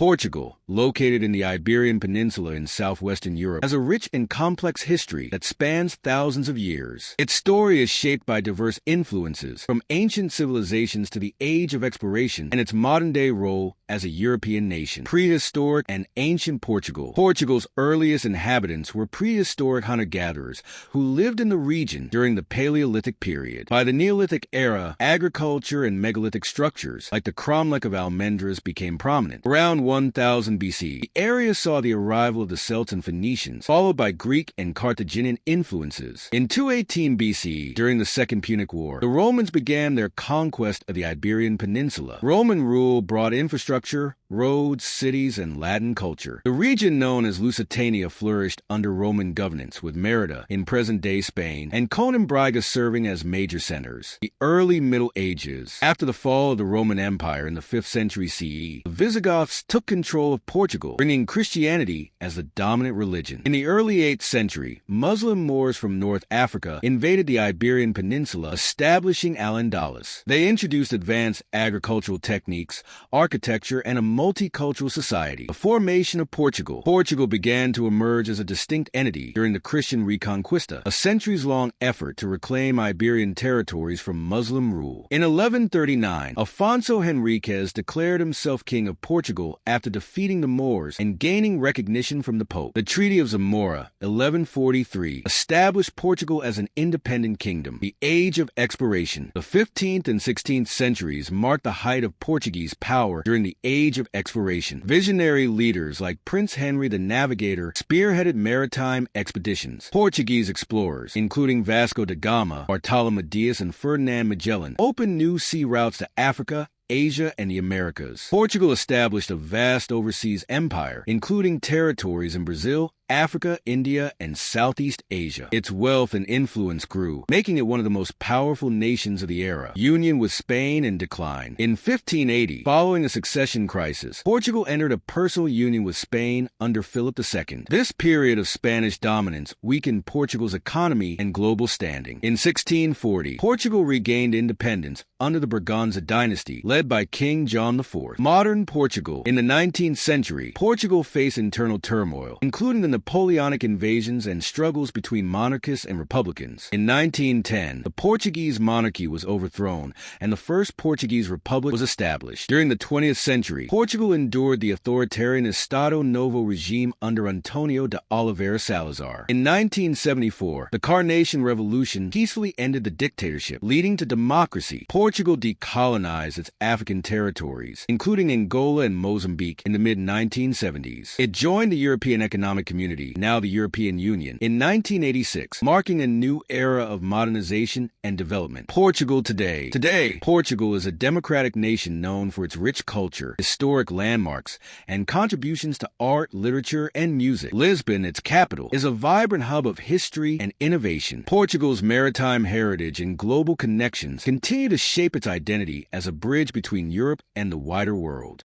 Portugal, located in the Iberian Peninsula in southwestern Europe, has a rich and complex history that spans thousands of years. Its story is shaped by diverse influences, from ancient civilizations to the age of exploration and its modern-day role as a European nation. Prehistoric and ancient Portugal. Portugal's earliest inhabitants were prehistoric hunter-gatherers who lived in the region during the Paleolithic period. By the Neolithic era, agriculture and megalithic structures, like the cromlech of Almendras, became prominent. Around 1000 BC, the area saw the arrival of the Celts and Phoenicians, followed by Greek and Carthaginian influences. In 218 BC, during the Second Punic War, the Romans began their conquest of the Iberian Peninsula. Roman rule brought infrastructure, roads, cities, and Latin culture. The region known as Lusitania flourished under Roman governance, with Merida in present-day Spain and Coimbra serving as major centers. The early Middle Ages. After the fall of the Roman Empire in the 5th century CE, the Visigoths took control of Portugal, bringing Christianity as the dominant religion. In the early 8th century, Muslim Moors from North Africa invaded the Iberian Peninsula, establishing Al-Andalus. They introduced advanced agricultural techniques, architecture, and a multicultural society. The formation of Portugal. Portugal began to emerge as a distinct entity during the Christian Reconquista, a centuries-long effort to reclaim Iberian territories from Muslim rule. In 1139, Afonso Henriques declared himself king of Portugal after defeating the Moors and gaining recognition from the Pope. The Treaty of Zamora, 1143, established Portugal as an independent kingdom. The Age of Exploration. The 15th and 16th centuries marked the height of Portuguese power during the Age of Exploration. Visionary leaders like Prince Henry the Navigator spearheaded maritime expeditions. Portuguese explorers, including Vasco da Gama, Bartolomé Dias, and Ferdinand Magellan, opened new sea routes to Africa, Asia, and the Americas. Portugal established a vast overseas empire, including territories in Brazil, Africa, India, and Southeast Asia. Its wealth and influence grew, making it one of the most powerful nations of the era. Union with Spain in decline. In 1580, following a succession crisis, Portugal entered a personal union with Spain under Philip II. This period of Spanish dominance weakened Portugal's economy and global standing. In 1640, Portugal regained independence under the Braganza dynasty, led by King John IV. Modern Portugal. In the 19th century, Portugal faced internal turmoil, including the Napoleonic invasions and struggles between monarchists and republicans. In 1910, the Portuguese monarchy was overthrown, and the first Portuguese republic was established. During the 20th century, Portugal endured the authoritarian Estado Novo regime under Antonio de Oliveira Salazar. In 1974, the Carnation Revolution peacefully ended the dictatorship, leading to democracy. Portugal decolonized its African territories, including Angola and Mozambique, in the mid-1970s. It joined the European Economic Community, now the European Union, in 1986, marking a new era of modernization and development. Portugal today. Today, Portugal is a democratic nation known for its rich culture, historic landmarks, and contributions to art, literature, and music. Lisbon, its capital, is a vibrant hub of history and innovation. Portugal's maritime heritage and global connections continue to shape its identity as a bridge between Europe and the wider world.